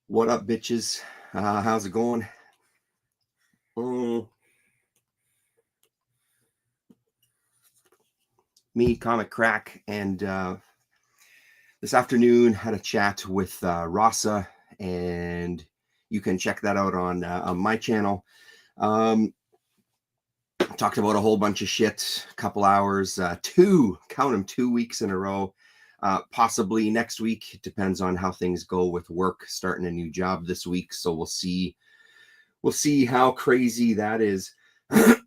What up, bitches? How's it going? Mm, Me, Comic Crack, and this afternoon had a chat with Rasa, and you can check that out on my channel. Um, Talked about a whole bunch of shit, a couple hours, count them, 2 weeks in a row. Possibly next week. It depends on how things go with work. Starting a new job this week, so we'll see. We'll see how crazy that is. What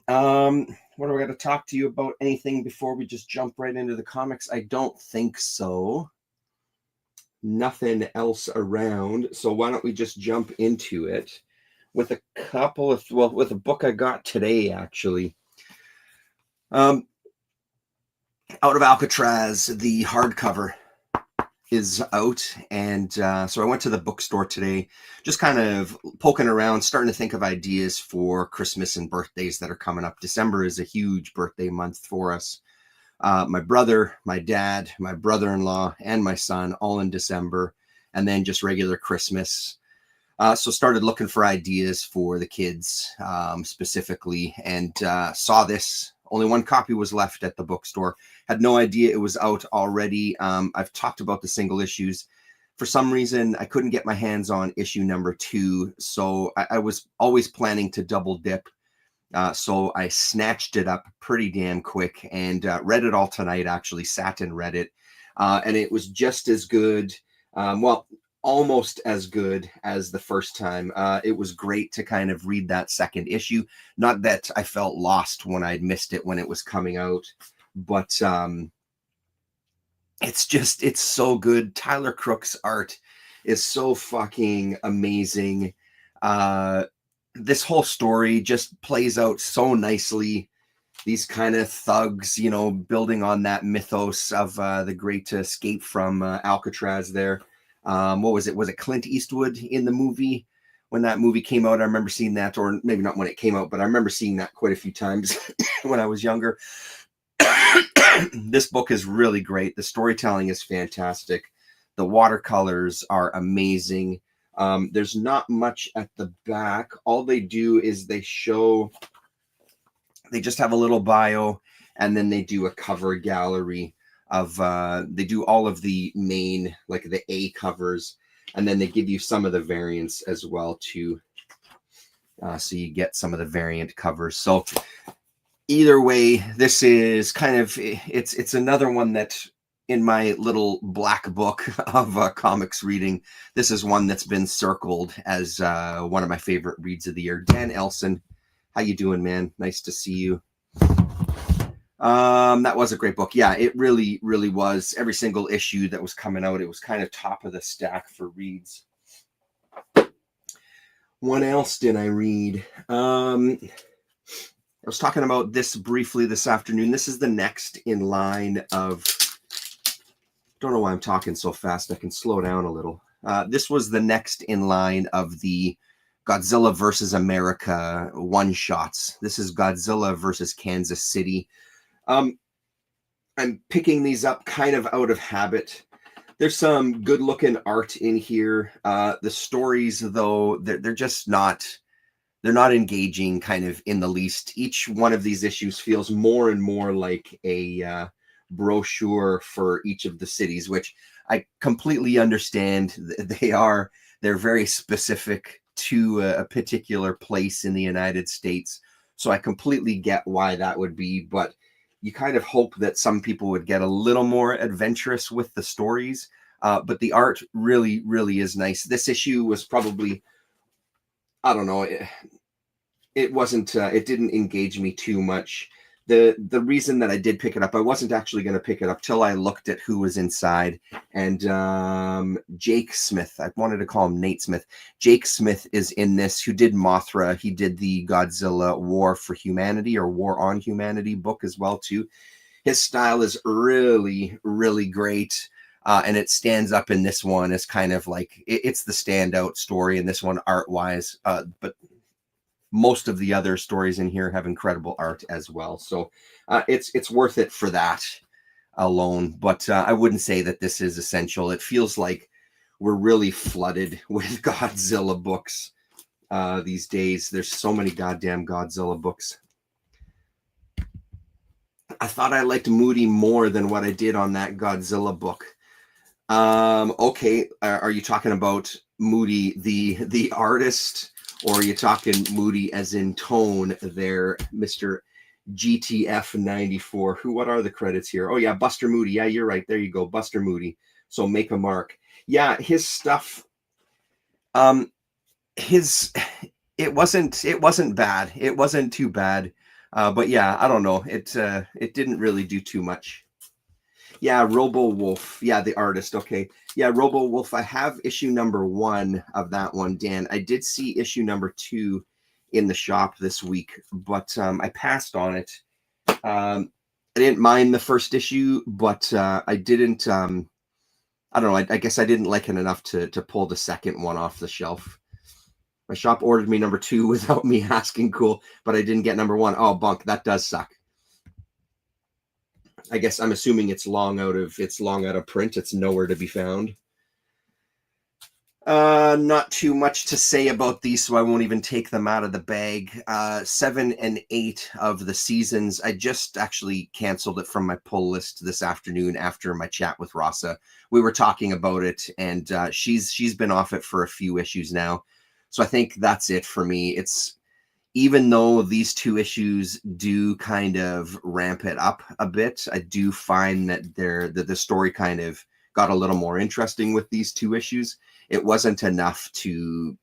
are we going to talk to you about? Anything before we just jump right into the comics? I don't think so. Nothing else around. So why don't we just jump into it with a couple of, well, with a book I got today, actually. Out of Alcatraz, the hardcover is out, and so I went to the bookstore today, just kind of poking around, starting to think of ideas for Christmas and birthdays that are coming up. December is a huge birthday month for us. My brother, my dad, my brother-in-law, and my son all in December, and then just regular Christmas. So started looking for ideas for the kids specifically, and saw this. Only one copy was left at the bookstore. Had no idea it was out already. I've talked about the single issues. For some reason, I couldn't get my hands on issue number 2, so I was always planning to double dip. So I snatched it up pretty damn quick and read it all tonight, actually sat and read it. And it was just as good. Well, almost as good as the first time. It was great to kind of read that second issue. Not that I felt lost when I'd missed it when it was coming out, but it's so good. Tyler Crook's art is so fucking amazing. This whole story just plays out so nicely. These kind of thugs, building on that mythos of the great escape from Alcatraz there. What was it? Was it Clint Eastwood in the movie? When that movie came out, I remember seeing that, or maybe not when it came out, but I remember seeing that quite a few times when I was younger. This book is really great. The storytelling is fantastic. The watercolors are amazing. There's not much at the back. All they do is they just have a little bio, and then they do a cover gallery of they do all of the main, like the A covers, and then they give you some of the variants as well too, so you get some of the variant covers. So either way, this is kind of, it's another one that in my little black book of comics reading, this is one that's been circled as one of my favorite reads of the year. Dan Elson, how you doing, man? Nice to see you. That was a great book. Yeah, it really, really was. Every single issue that was coming out, it was kind of top of the stack for reads. What else did I read? I was talking about this briefly this afternoon. This is the next in line of, don't know why I'm talking so fast. I can slow down a little. This was the next in line of the Godzilla versus America one-shots. This is Godzilla versus Kansas City. I'm picking these up kind of out of habit. There's some good-looking art in here. The stories, though, they're just not, they're not engaging kind of in the least. Each one of these issues feels more and more like a brochure for each of the cities, which I completely understand. They're very specific to a particular place in the United States. So I completely get why that would be, but you kind of hope that some people would get a little more adventurous with the stories. But the art really, really is nice. This issue was probably, I don't know, it wasn't, it didn't engage me too much. The reason that I did pick it up, I wasn't actually going to pick it up till I looked at who was inside. And Jake Smith, I wanted to call him Nate Smith. Jake Smith is in this, who did Mothra. He did the Godzilla War for Humanity or War on Humanity book as well too. His style is really, really great. And it stands up in this one as kind of like, it's the standout story in this one art-wise. But most of the other stories in here have incredible art as well. So it's worth it for that alone. But I wouldn't say that this is essential. It feels like we're really flooded with Godzilla books these days. There's so many goddamn Godzilla books. I thought I liked Moody more than what I did on that Godzilla book. Okay, are you talking about Moody the artist, or are you talking Moody as in tone there, Mr. GTF 94? What are the credits here? Oh yeah, Buster Moody. Yeah, you're right. There you go, Buster Moody. So make a mark. Yeah, his stuff. It wasn't bad. It wasn't too bad. But yeah, I don't know. It didn't really do too much. Yeah, Robo Wolf. Yeah, the artist. Okay. Yeah, Robo Wolf. I have issue number 1 of that one, Dan. I did see issue number 2 in the shop this week, but I passed on it. I didn't mind the first issue, but I didn't. I don't know. I guess I didn't like it enough to pull the second one off the shelf. My shop ordered me number 2 without me asking. Cool, but I didn't get number 1. Oh, bunk. That does suck. I guess I'm assuming it's long out of print. It's nowhere to be found. Not too much to say about these, so I won't even take them out of the bag. 7 and 8 of the seasons. I just actually canceled it from my pull list this afternoon after my chat with Rasa. We were talking about it, and she's been off it for a few issues now. So I think that's it for me. It's, even though these 2 issues do kind of ramp it up a bit, I do find that the story kind of got a little more interesting with these 2 issues. It wasn't enough to,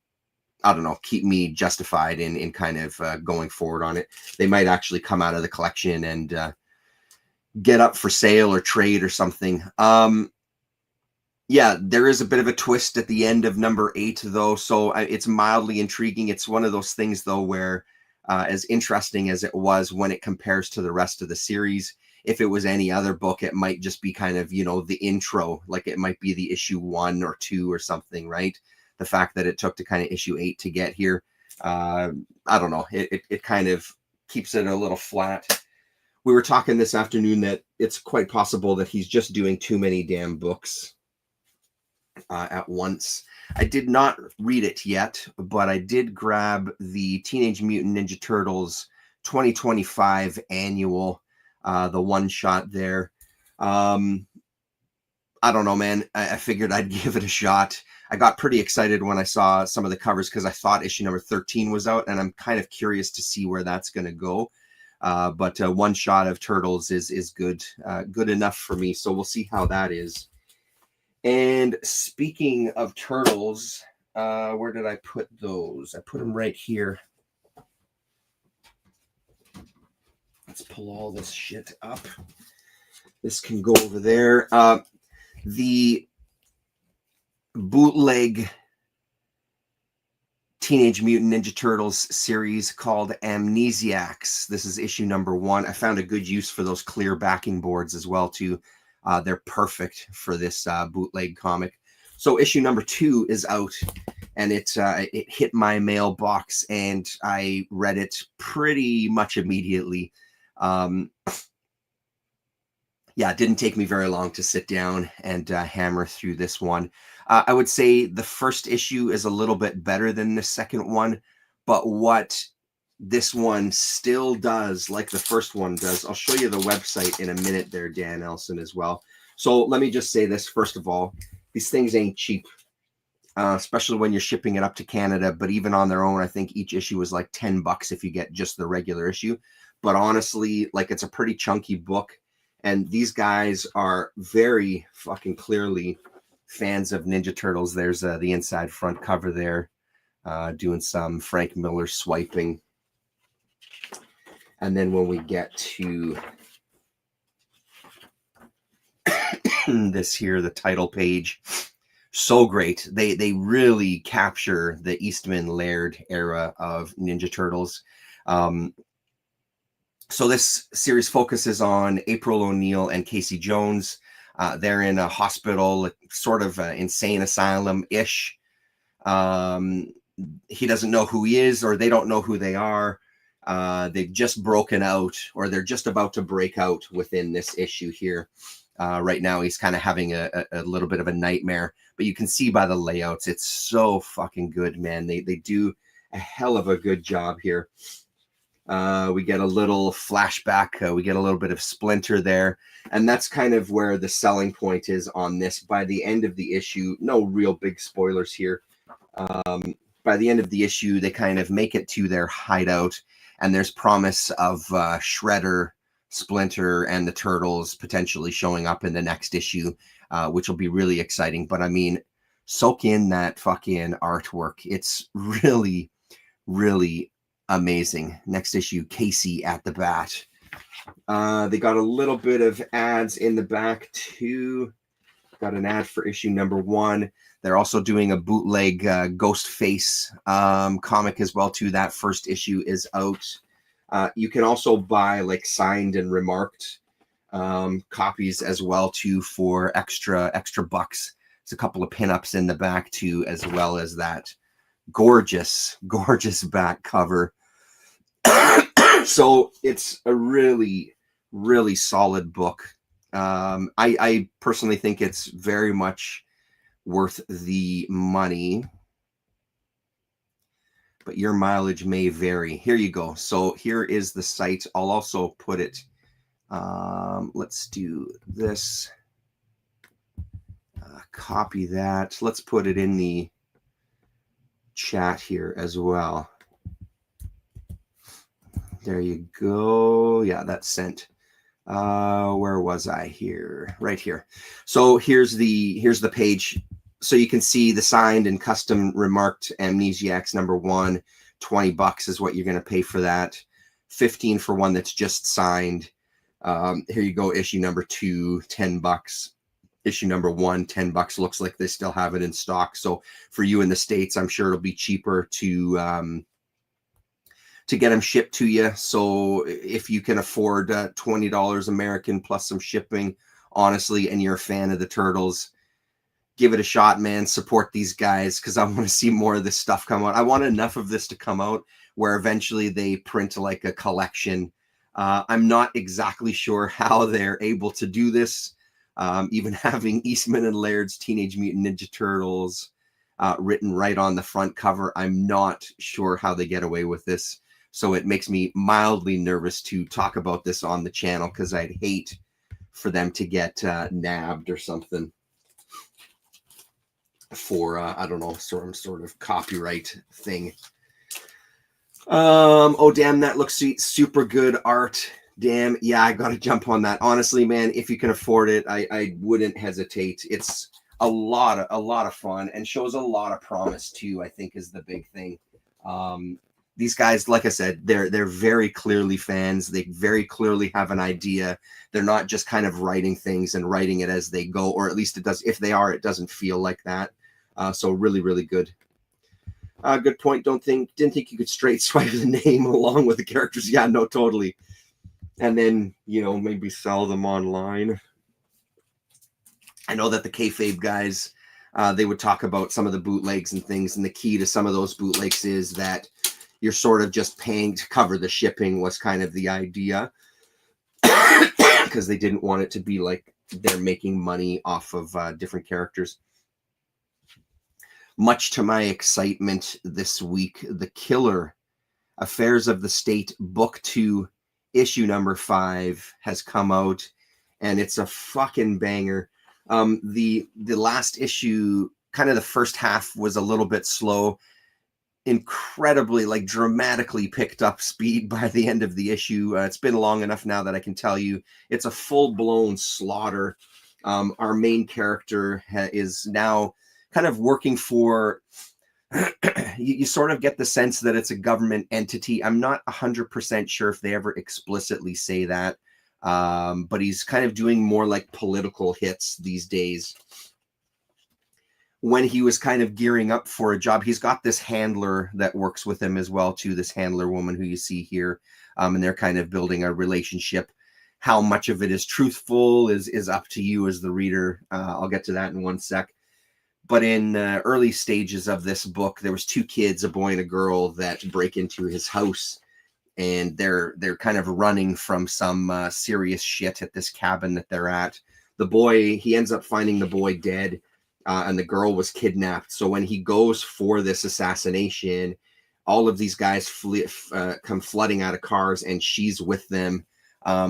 I don't know, keep me justified in kind of going forward on it. They might actually come out of the collection and get up for sale or trade or something. Yeah, there is a bit of a twist at the end of number 8, though, so it's mildly intriguing. It's one of those things, though, where as interesting as it was when it compares to the rest of the series, if it was any other book, it might just be kind of, the intro, like it might be the issue 1 or 2 or something, right? The fact that it took to kind of issue 8 to get here, I don't know, it kind of keeps it a little flat. We were talking this afternoon that it's quite possible that he's just doing too many damn books at once. I did not read it yet, but I did grab the Teenage Mutant Ninja Turtles 2025 annual, the one shot there. I don't know, man. I figured I'd give it a shot. I got pretty excited when I saw some of the covers because I thought issue number 13 was out, and I'm kind of curious to see where that's going to go. But one shot of Turtles is good, good enough for me. So we'll see how that is. And speaking of Turtles, where did I put those? I put them right here. Let's pull all this shit up. This can go over there. The bootleg Teenage Mutant Ninja Turtles series called Amnesiacs. This is issue number 1. I found a good use for those clear backing boards as well, too. They're perfect for this bootleg comic. So issue number 2 is out, and it hit my mailbox, and I read it pretty much immediately. Yeah, it didn't take me very long to sit down and hammer through this one. I would say the first issue is a little bit better than the second one, but what this one still does, like the first one does, I'll show you the website in a minute there, Dan Elson, as well. So let me just say this, first of all, these things ain't cheap, especially when you're shipping it up to Canada, but even on their own, I think each issue is like $10 if you get just the regular issue. But honestly, like, it's a pretty chunky book, and these guys are very fucking clearly fans of Ninja Turtles. There's the inside front cover there, doing some Frank Miller swiping. And then when we get to this here, the title page, so great. They really capture the Eastman Laird era of Ninja Turtles. So this series focuses on April O'Neil and Casey Jones. They're in a hospital, sort of insane asylum-ish. He doesn't know who he is, or they don't know who they are. They've just broken out, or they're just about to break out within this issue here. Right now, he's kind of having a little bit of a nightmare, but you can see by the layouts, it's so fucking good, man. They do a hell of a good job here. We get a little flashback. We get a little bit of Splinter there. And that's kind of where the selling point is on this. By the end of the issue, no real big spoilers here. By the end of the issue, they kind of make it to their hideout. And there's promise of Shredder, Splinter, and the Turtles potentially showing up in the next issue, which will be really exciting. But I mean, soak in that fucking artwork. It's really, really amazing. Next issue, Casey at the bat. They got a little bit of ads in the back too. Got an ad for issue number 1. They're also doing a bootleg Ghostface comic as well too. That first issue is out. You can also buy like signed and remarked copies as well too for extra bucks. There's a couple of pinups in the back too, as well as that gorgeous back cover. So it's a really, really solid book. I personally think it's very much worth the money, but your mileage may vary. Here you go. So here is the site. I'll also put it. Let's do this. Copy that. Let's put it in the chat here as well. There you go. Yeah, that's sent. Where was I here? Right here. So here's the page. So you can see the signed and custom remarked Amnesiacs number 1. $20 is what you're going to pay for that. $15 for one that's just signed. Here you go. Issue number 2, $10. Issue number 1, $10. Looks like they still have it in stock. So for you in the States, I'm sure it'll be cheaper to get them shipped to you. So if you can afford $20 American plus some shipping, honestly, and you're a fan of the Turtles, give it a shot, man. Support these guys, because I want to see more of this stuff come out. I want enough of this to come out where eventually they print like a collection. I'm not exactly sure how they're able to do this. Even having Eastman and Laird's Teenage Mutant Ninja Turtles written right on the front cover, I'm not sure how they get away with this. So it makes me mildly nervous to talk about this on the channel, because I'd hate for them to get nabbed or something for, I don't know, some sort of copyright thing. Oh, damn, that looks sweet. Super good art. Damn, yeah, I got to jump on that. Honestly, man, if you can afford it, I wouldn't hesitate. It's a lot of fun and shows a lot of promise too, I think, is the big thing. These guys, like I said, they're very clearly fans. They very clearly have an idea. They're not just kind of writing things and writing it as they go, or at least it does. If they are, it doesn't feel like that. So really, really good. Good point. Didn't think you could straight swipe the name along with the characters. Yeah, no, totally. And then, maybe sell them online. I know that the kayfabe guys, they would talk about some of the bootlegs and things, and the key to some of those bootlegs is that you're sort of just paying to cover the shipping was kind of the idea, because they didn't want it to be like they're making money off of different characters. Much to my excitement this week, The Killer, Affairs of the State, Book 2, issue number 5 has come out, and it's a fucking banger. The last issue, kind of the first half, was a little bit slow. Incredibly, like, dramatically picked up speed by the end of the issue. It's been long enough now that I can tell you it's a full-blown slaughter. Our main character is now kind of working for you sort of get the sense that it's a government entity. I'm not 100% sure if they ever explicitly say that, but he's kind of doing more like political hits these days. When he was kind of gearing up for a job, he's got this handler that works with him as well too, this handler woman who you see here, and they're kind of building a relationship. How much of it is truthful is up to you as the reader. I'll get to that in one sec. But in early stages of this book, there was 2 kids, a boy and a girl, that break into his house, and they're kind of running from some serious shit at this cabin that they're at. the boy, he ends up finding the boy dead, and the girl was kidnapped. So when he goes for this assassination, all of these guys come flooding out of cars, and she's with them.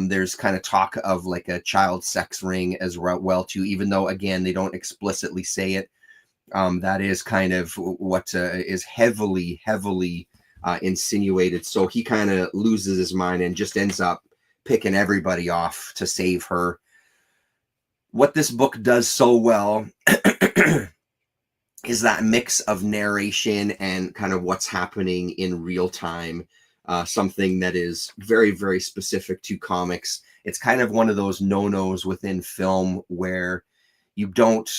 There's kind of talk of like a child sex ring as well too, even though again they don't explicitly say it. That is kind of what is heavily insinuated. So he kind of loses his mind and just ends up picking everybody off to save her. What this book does so well is that mix of narration and kind of what's happening in real time. Something that is very, very specific to comics. It's kind of one of those no-nos within film where you don't,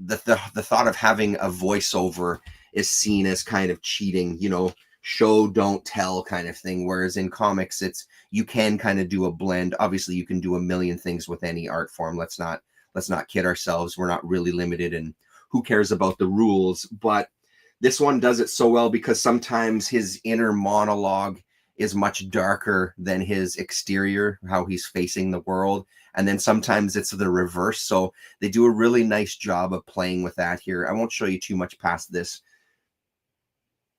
the thought of having a voiceover is seen as kind of cheating, you know, show, don't tell kind of thing. Whereas in comics, it's, you can kind of do a blend. Obviously you can do a million things with any art form. Let's not kid ourselves. We're not really limited, and who cares about the rules? But this one does it so well because sometimes his inner monologue is much darker than his exterior, how he's facing the world. And then sometimes it's the reverse. So they do a really nice job of playing with that here. I won't show you too much past this.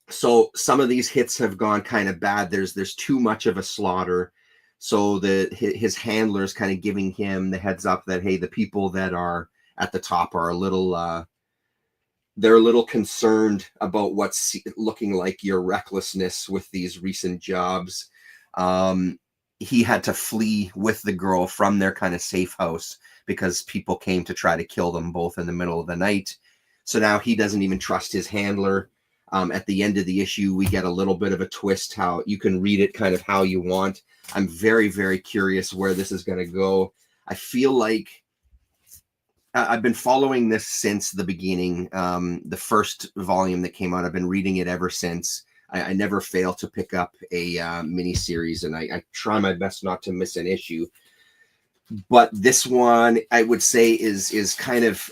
So some of these hits have gone kind of bad. There's too much of a slaughter. So his handler's kind of giving him the heads up that, hey, the people that are at the top are a little, they're a little concerned about what's looking like your recklessness with these recent jobs. He had to flee with the girl from their kind of safe house because people came to try to kill them both in the middle of the night. So now he doesn't even trust his handler. At the end of the issue, we get a little bit of a twist, how you can read it kind of how you want. I'm very, very curious where this is going to go. I feel like I've been following this since the beginning. The first volume that came out, I've been reading it ever since. I never fail to pick up a mini series, and I try my best not to miss an issue. But this one, I would say, is kind of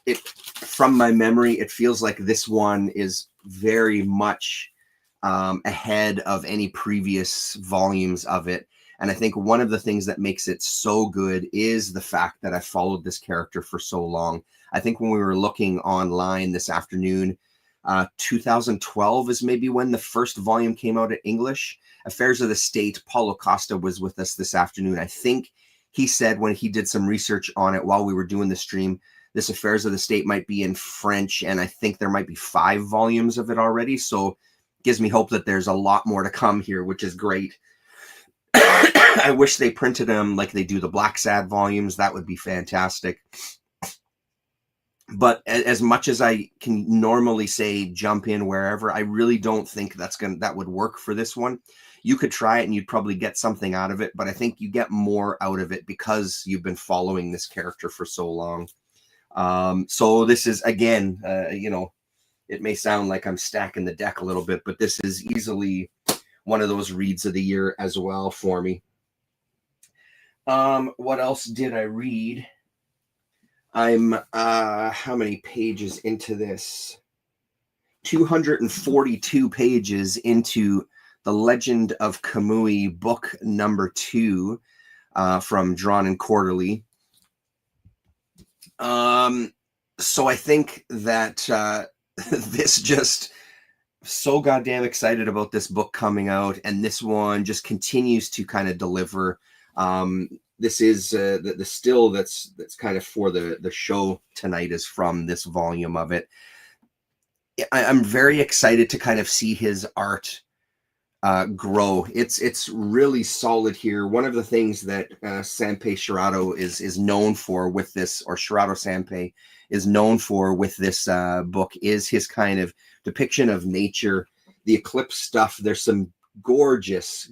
it. From my memory, it feels like this one is very much ahead of any previous volumes of it. And I think one of the things that makes it so good is the fact that I followed this character for so long. I think when we were looking online this afternoon, 2012 is maybe when the first volume came out in English. Affairs of the State, Paulo Costa was with us this afternoon. I think he said when he did some research on it while we were doing the stream, this Affairs of the State might be in French, and I think there might be 5 volumes of it already. So it gives me hope that there's a lot more to come here, which is great. I wish they printed them like they do the Black Sad volumes. That would be fantastic. But as much as I can normally say jump in wherever, I really don't think that would work for this one. You could try it and you'd probably get something out of it, but I think you get more out of it because you've been following this character for so long. So this is, again, you know, it may sound like I'm stacking the deck a little bit, but this is easily one of those reads of the year as well for me. What else did I read? I'm how many pages into this? 242 pages into The Legend of Kamui, book number 2, from Drawn and Quarterly. So I think that this just so goddamn excited about this book coming out, and this one just continues to kind of deliver. This is the still that's kind of for the show tonight is from this volume of it. I'm very excited to kind of see his art grow. It's really solid here. One of the things that Sanpei Shirato is known for with this, or Shirato Sanpei is known for with this book, is his kind of depiction of nature. The eclipse stuff, there's some gorgeous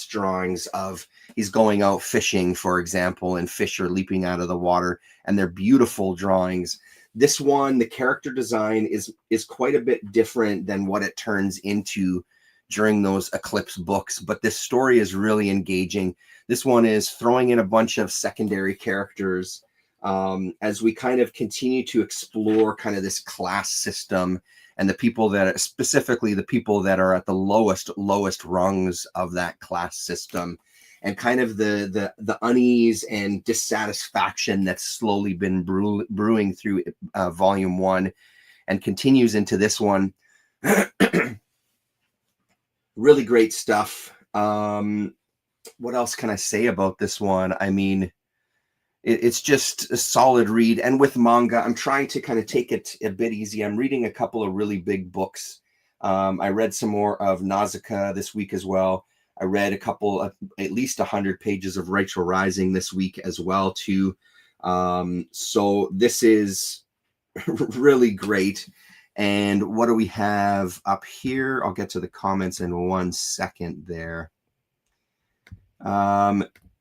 drawings of he's going out fishing, for example, and fish are leaping out of the water, and they're beautiful drawings. This one, the character design is quite a bit different than what it turns into during those eclipse books, but this story is really engaging. This one is throwing in a bunch of secondary characters as we kind of continue to explore kind of this class system and the people that, specifically the people that are at the lowest rungs of that class system. and kind of the unease and dissatisfaction that's slowly been brewing through volume 1 and continues into this one. Really great stuff. What else can I say about this one? I mean, it's just a solid read. And with manga, I'm trying to kind of take it a bit easy. I'm reading a couple of really big books. I read some more of Nausicaa this week as well. I read a couple of at least 100 pages of Rachel Rising this week as well too. So this is really great. And what do we have up here? I'll get to the comments in 1 second there.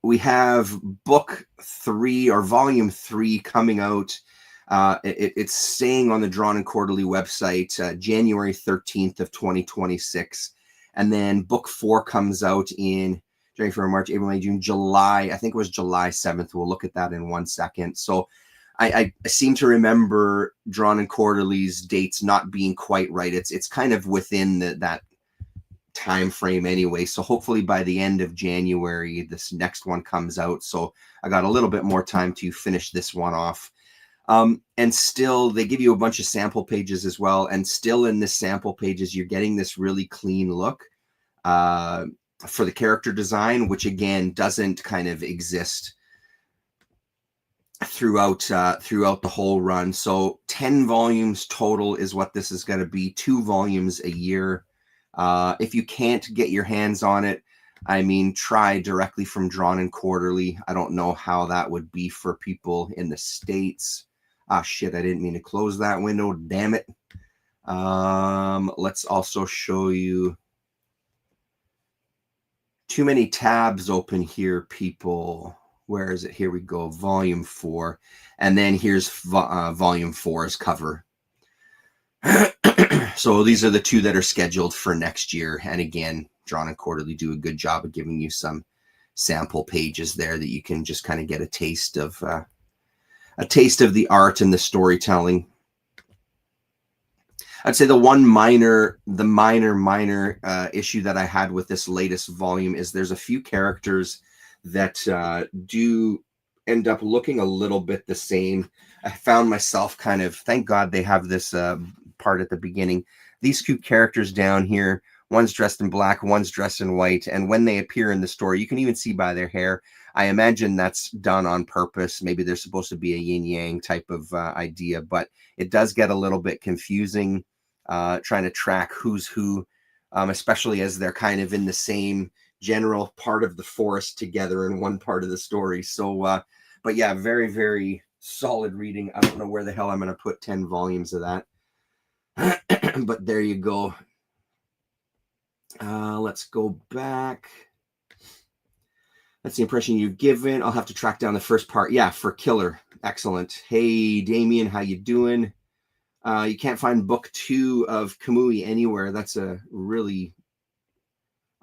We have book 3 or volume 3 coming out. It's saying on the Drawn and Quarterly website, January 13th of 2026. And then book 4 comes out in January, February, March, April, May, June, July. I think it was July 7th. We'll look at that in 1 second. So I seem to remember Drawn and Quarterly's dates not being quite right. It's kind of within that time frame anyway, so hopefully by the end of January this next one comes out. So I got a little bit more time to finish this one off. And still they give you a bunch of sample pages as well, and still in this sample pages you're getting this really clean look for the character design, which again doesn't kind of exist throughout the whole run. So 10 volumes total is what this is going to be, 2 volumes a year. If you can't get your hands on it, I mean, try directly from Drawn and Quarterly. I don't know how that would be for people in the States. Ah, shit, I didn't mean to close that window. Damn it. Let's also show you. Too many tabs open here, people. Where is it? Here we go. Volume 4. And then here's volume 4's cover. So these are the 2 that are scheduled for next year. And again, Drawn and Quarterly do a good job of giving you some sample pages there that you can just kind of get a taste of the art and the storytelling. I'd say the minor issue that I had with this latest volume is there's a few characters that do end up looking a little bit the same. I found myself kind of, thank God they have this part at the beginning. These 2 characters down here, one's dressed in black, one's dressed in white, and when they appear in the story, you can even see by their hair. I imagine that's done on purpose. Maybe they're supposed to be a yin-yang type of idea, but it does get a little bit confusing trying to track who's who, especially as they're kind of in the same general part of the forest together in one part of the story. So, but yeah, very, very solid reading. I don't know where the hell I'm going to put 10 volumes of that. But there you go. Let's go back. That's the impression you've given. I'll have to track down the first part. Yeah, for Killer. Excellent. Hey, Damien, how you doing? You can't find book 2 of Kamui anywhere. That's a really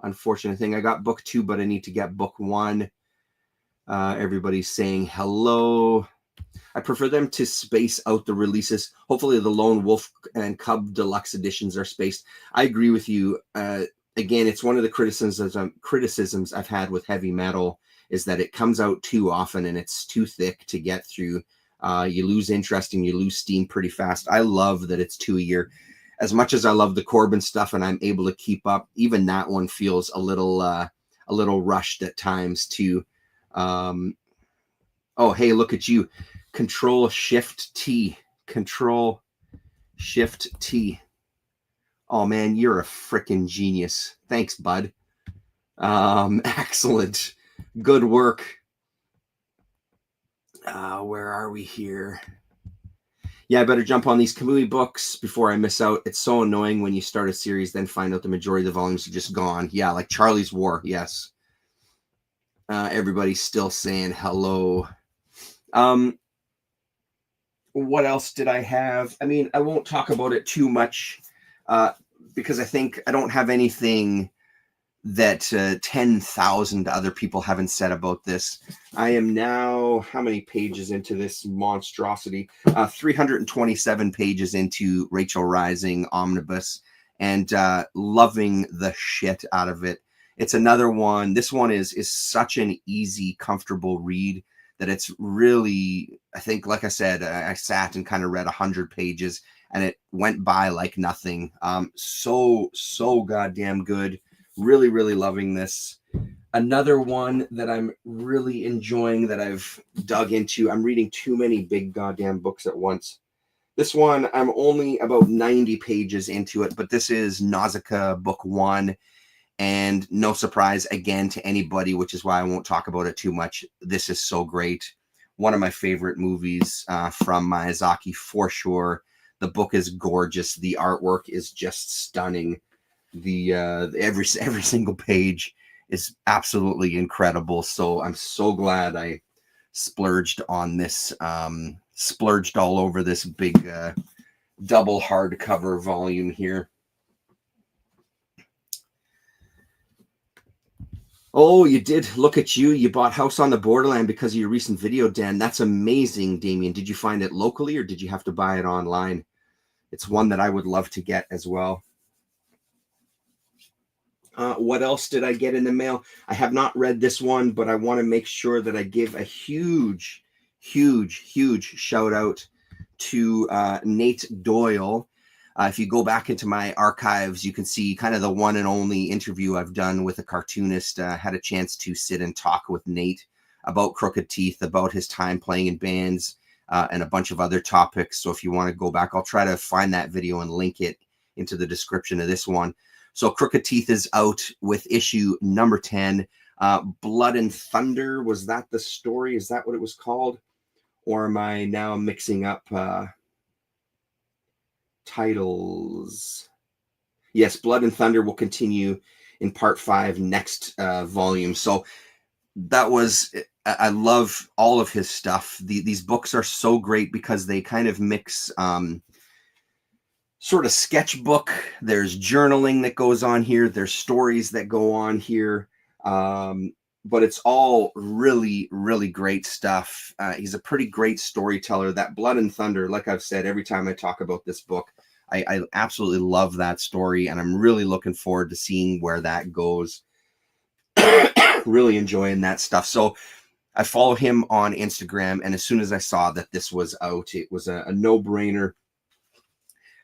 unfortunate thing. I got book 2, but I need to get book 1. Everybody's saying hello. I prefer them to space out the releases. Hopefully the Lone Wolf and Cub Deluxe editions are spaced. I agree with you. Again, it's one of the criticisms I've had with heavy metal is that it comes out too often and it's too thick to get through. You lose interest and you lose steam pretty fast. I love that it's 2 a year. As much as I love the Corbin stuff and I'm able to keep up, even that one feels a little rushed at times too. Oh, hey, look at you. Control Shift T. Control Shift T. Oh man, you're a freaking genius. Thanks, bud. Excellent. Good work. Where are we here? Yeah, I better jump on these Kamui books before I miss out. It's so annoying when you start a series, then find out the majority of the volumes are just gone. Yeah, like Charlie's War. Yes. Everybody's still saying hello. What else did I have? I mean, I won't talk about it too much because I think I don't have anything that 10,000 other people haven't said about this. I am now, how many pages into this monstrosity? 327 pages into Rachel Rising Omnibus and loving the shit out of it. It's another one. This one is such an easy, comfortable read that it's really, I think, like I said, I sat and kind of read 100 pages and it went by like nothing. So goddamn good. Really, really loving this. Another one that I'm really enjoying that I've dug into. I'm reading too many big goddamn books at once. This one, I'm only about 90 pages into it, but this is Nausicaa Book 1. And no surprise, again, to anybody, which is why I won't talk about it too much. This is so great. One of my favorite movies from Miyazaki, for sure. The book is gorgeous. The artwork is just stunning. The every single page is absolutely incredible. So I'm so glad I splurged on this. Splurged all over this big double hardcover volume here. Oh, you did. Look at you. You bought House on the Borderland because of your recent video, Dan. That's amazing, Damien. Did you find it locally or did you have to buy it online? It's one that I would love to get as well. What else did I get in the mail? I have not read this one, but I want to make sure that I give a huge shout out to Nate Doyle. If you go back into my archives, you can see kind of the one and only interview I've done with a cartoonist. Had a chance to sit and talk with Nate about Crooked Teeth, about his time playing in bands, and a bunch of other topics. So if you want to go back, I'll try to find that video and link it into the description of this one. So Crooked Teeth is out with issue number 10. Blood and Thunder, was that the story? Is that what it was called? Or am I now mixing up titles? Yes, Blood and Thunder will continue in part 5 next volume. So that was, I love all of his stuff. These books are so great because they kind of mix sort of sketchbook. There's journaling that goes on here. There's stories that go on here. But it's all really, really great stuff. He's a pretty great storyteller. That Blood and Thunder, like I've said, every time I talk about this book, I absolutely love that story, and I'm really looking forward to seeing where that goes. Really enjoying that stuff. So I follow him on Instagram, and as soon as I saw that this was out, it was a no-brainer.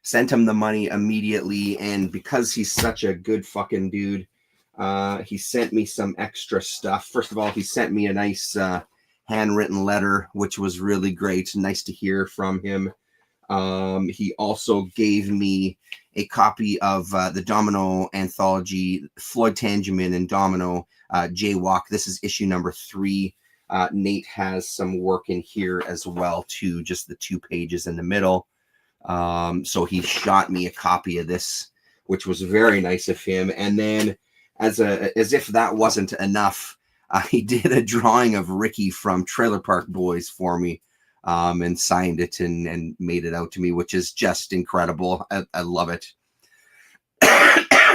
Sent him the money immediately, and because he's such a good fucking dude, he sent me some extra stuff. First of all, he sent me a nice handwritten letter, which was really great. Nice to hear from him. He also gave me a copy of the Domino anthology, Floyd Tangeman and Domino, Jaywalk. This is issue number 3. Nate has some work in here as well, too, just the 2 pages in the middle. So he shot me a copy of this, which was very nice of him. And then as if that wasn't enough, he did a drawing of Ricky from Trailer Park Boys for me, and signed it and made it out to me, which is just incredible. I love it.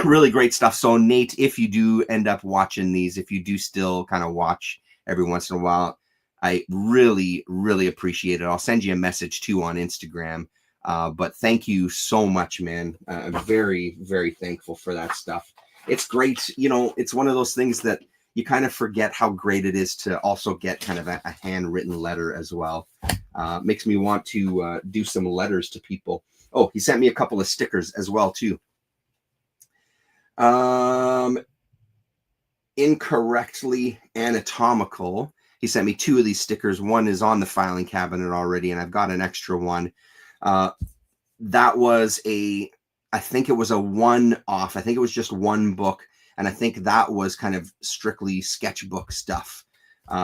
Really great stuff. So Nate, if you do end up watching these, if you do still kind of watch every once in a while, I really, really appreciate it. I'll send you a message too on Instagram. But thank you so much, man. I'm very, very thankful for that stuff. It's great. You know, it's one of those things that you kind of forget how great it is to also get kind of a handwritten letter as well. Makes me want to do some letters to people. Oh, he sent me a couple of stickers as well, too. Incorrectly Anatomical. He sent me 2 of these stickers. One is on the filing cabinet already, and I've got an extra one. That was I think it was a one-off. I think it was just one book, and I think that was kind of strictly sketchbook stuff.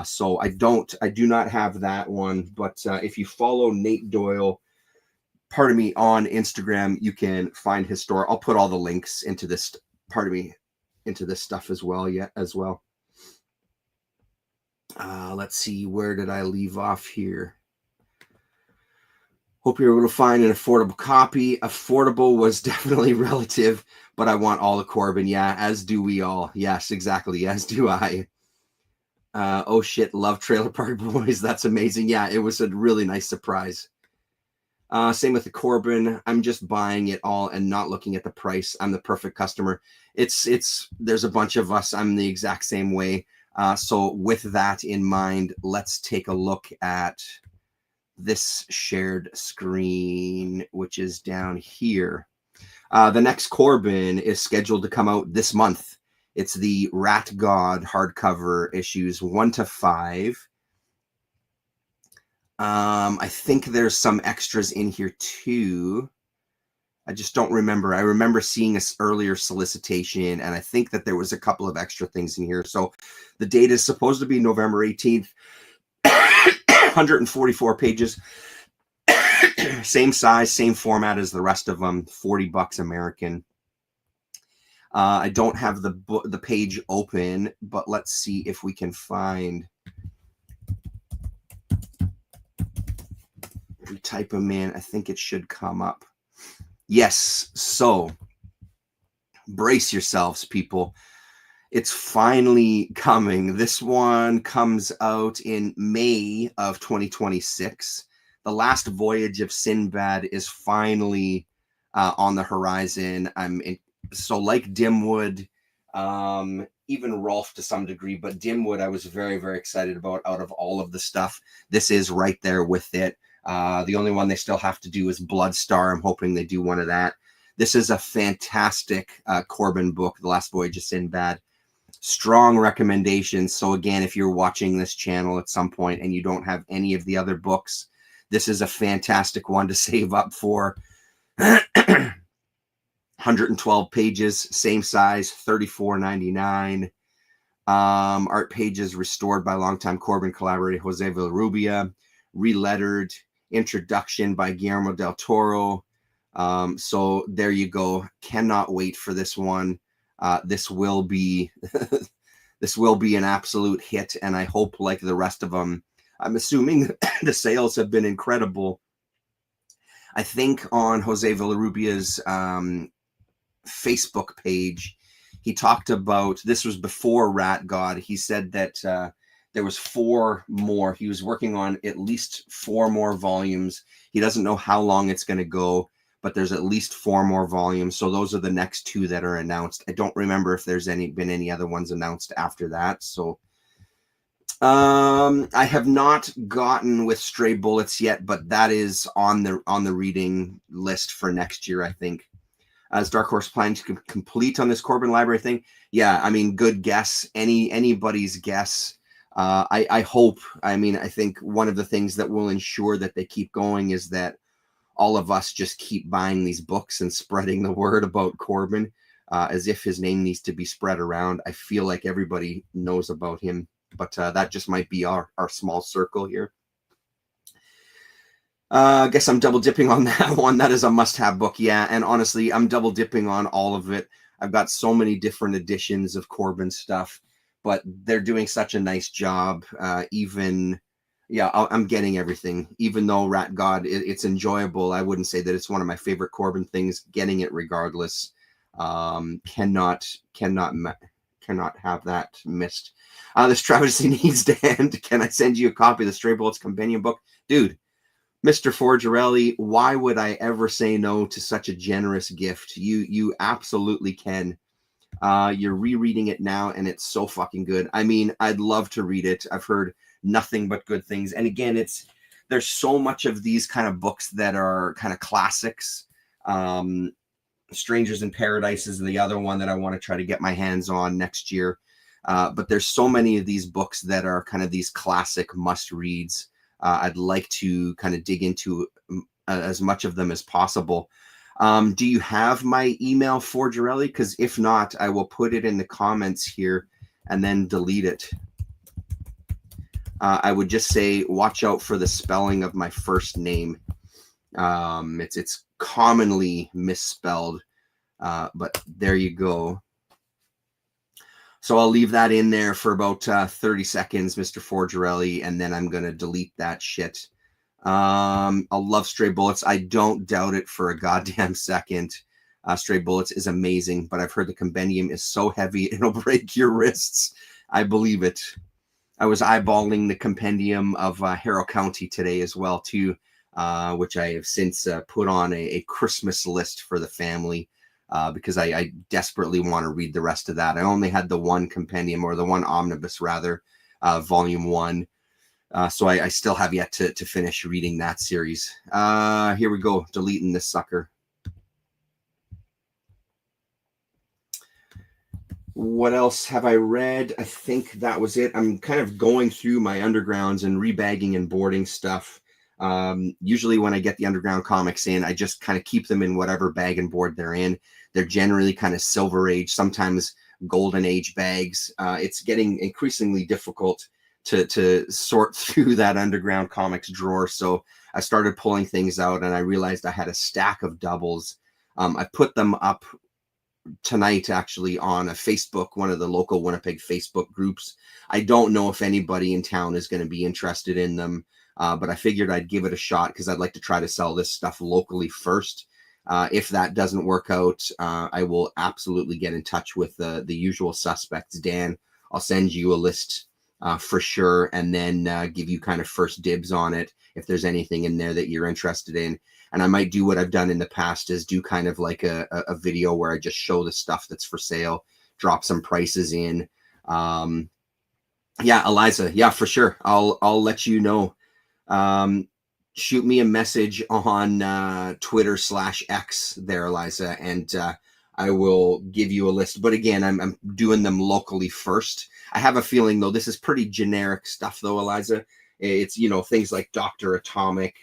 So I do not have that one, but if you follow Nate Doyle, pardon me, on Instagram, you can find his store. I'll put all the links into this, into this stuff as well. Let's see, where did I leave off here? Hope you're able to find an affordable copy. Affordable was definitely relative, but I want all the Corbin. Yeah, as do we all. Yes, exactly. As do I. Oh shit, love Trailer Park Boys. That's amazing. Yeah, it was a really nice surprise. Same with the Corbin. I'm just buying it all and not looking at the price. I'm the perfect customer. There's a bunch of us. I'm the exact same way. So with that in mind, let's take a look at this shared screen, which is down here. The next Corbin is scheduled to come out this month. It's the Rat God hardcover issues 1 to 5. I think there's some extras in here too. I just don't remember. I remember seeing this earlier solicitation, and I think that there was a couple of extra things in here. So the date is supposed to be November 18th. 144 pages. Same size, same format as the rest of them. $40 American. I don't have the page open, but let's see if we can find. If we type them in, I think it should come up. Yes, so brace yourselves, people. It's finally coming. This one comes out in May of 2026. The Last Voyage of Sinbad is finally on the horizon. So like Dimwood, even Rolf to some degree, but Dimwood I was very, very excited about out of all of the stuff. This is right there with it. The only one they still have to do is Bloodstar. I'm hoping they do one of that. This is a fantastic Corbin book, The Last Voyage of Sinbad. Strong recommendations. So again, if you're watching this channel at some point and you don't have any of the other books, this is a fantastic one to save up for. 112 pages, same size, $34.99. Art pages restored by longtime Corbin collaborator Jose Villarrubia, relettered, introduction by Guillermo del Toro. So there you go. Cannot wait for this one. This will be this will be an absolute hit, and I hope, like the rest of them, I'm assuming the sales have been incredible. I think on Jose Villarrubia's Facebook page, he talked about, this was before Rat God. He said that there was 4 more. He was working on at least 4 more volumes. He doesn't know how long it's going to go, but there's at least 4 more volumes. So those are the next 2 that are announced. I don't remember if there's been any other ones announced after that. So I have not gotten with Stray Bullets yet, but that is on the reading list for next year, I think. As Dark Horse planning to complete on this Corbin Library thing? Yeah, I mean, good guess. Anybody's guess. I hope. I mean, I think one of the things that will ensure that they keep going is that all of us just keep buying these books and spreading the word about Corbin, as if his name needs to be spread around. I feel like everybody knows about him, but that just might be our small circle here. I guess I'm double dipping on that one. That is a must-have book. Yeah, and honestly, I'm double dipping on all of it. I've got so many different editions of Corbin stuff, but they're doing such a nice job. Yeah, I'm getting everything. Even though Rat God, it's enjoyable, I wouldn't say that it's one of my favorite Corbin things. Getting it regardless. Cannot have that missed. This travesty needs to end. Can I send you a copy of the Stray Bullets Companion book? Dude, Mr. Forgerelli, why would I ever say no to such a generous gift? You absolutely can. You're rereading it now, and it's so fucking good. I mean, I'd love to read it. I've heard nothing but good things. And again, there's so much of these kind of books that are kind of classics. Strangers in Paradise is the other one that I want to try to get my hands on next year. But there's so many of these books that are kind of these classic must-reads. I'd like to kind of dig into as much of them as possible. Do you have my email, Forgerelli? Because if not, I will put it in the comments here and then delete it. I would just say, watch out for the spelling of my first name. It's commonly misspelled, but there you go. So I'll leave that in there for about 30 seconds, Mr. Forgerelli, and then I'm going to delete that shit. I'll love Stray Bullets. I don't doubt it for a goddamn second. Stray Bullets is amazing, but I've heard the compendium is so heavy it'll break your wrists. I believe it. I was eyeballing the compendium of Harrow County today as well, too. which I have since put on a Christmas list for the family because I desperately want to read the rest of that. I only had the one compendium, or the one omnibus rather, volume 1. So I still have yet to finish reading that series. Here we go, deleting this sucker. What else have I read? I think that was it. I'm kind of going through my undergrounds and rebagging and boarding stuff. Usually when I get the underground comics in, I just kind of keep them in whatever bag and board they're in. They're generally kind of Silver Age, sometimes Golden Age bags. It's getting increasingly difficult to sort through that underground comics drawer. So I started pulling things out, and I realized I had a stack of doubles. I put them up tonight actually on a Facebook, one of the local Winnipeg Facebook groups. I don't know if anybody in town is going to be interested in them, but I figured I'd give it a shot because I'd like to try to sell this stuff locally first. If that doesn't work out, I will absolutely get in touch with the usual suspects. Dan, I'll send you a list for sure, and then give you kind of first dibs on it if there's anything in there that you're interested in. And I might do what I've done in the past, is do kind of like a video where I just show the stuff that's for sale, drop some prices in. Yeah, Eliza, yeah, for sure. I'll let you know. Shoot me a message on Twitter/X there, Eliza, and I will give you a list. But again, I'm doing them locally first. I have a feeling, though, this is pretty generic stuff, though, Eliza. It's, you know, things like Dr. Atomic.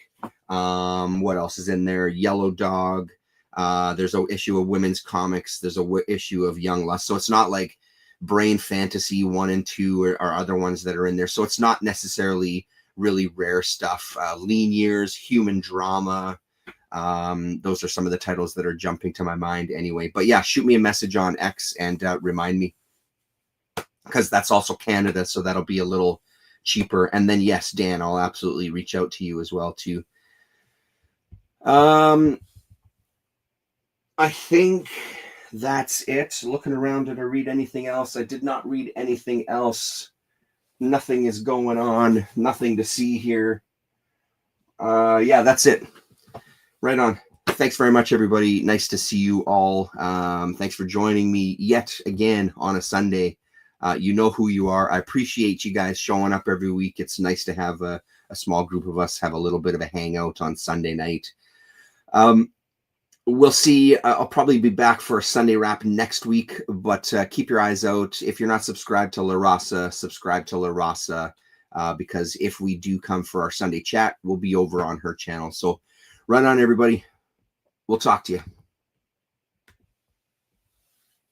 What else is in there? Yellow Dog. There's an issue of Women's Comics. There's a issue of Young Lust. So it's not like Brain Fantasy 1 and 2 or other ones that are in there. So it's not necessarily really rare stuff. Lean Years, Human Drama. Those are some of the titles that are jumping to my mind anyway. But yeah, shoot me a message on X and remind me, because that's also Canada, so that'll be a little cheaper. And then yes, Dan, I'll absolutely reach out to you as well too. I think that's it. Looking around, did I read anything else? I did not read anything else. Nothing is going on. Nothing to see here. Yeah, that's it. Right on. Thanks very much, everybody. Nice to see you all. Thanks for joining me yet again on a Sunday. You know who you are. I appreciate you guys showing up every week. It's nice to have a small group of us have a little bit of a hangout on Sunday night. We'll see. I'll probably be back for a Sunday wrap next week, but keep your eyes out. If you're not subscribed to La Raza, subscribe to La Raza, because if we do come for our Sunday chat, we'll be over on her channel. So run on, everybody. We'll talk to you.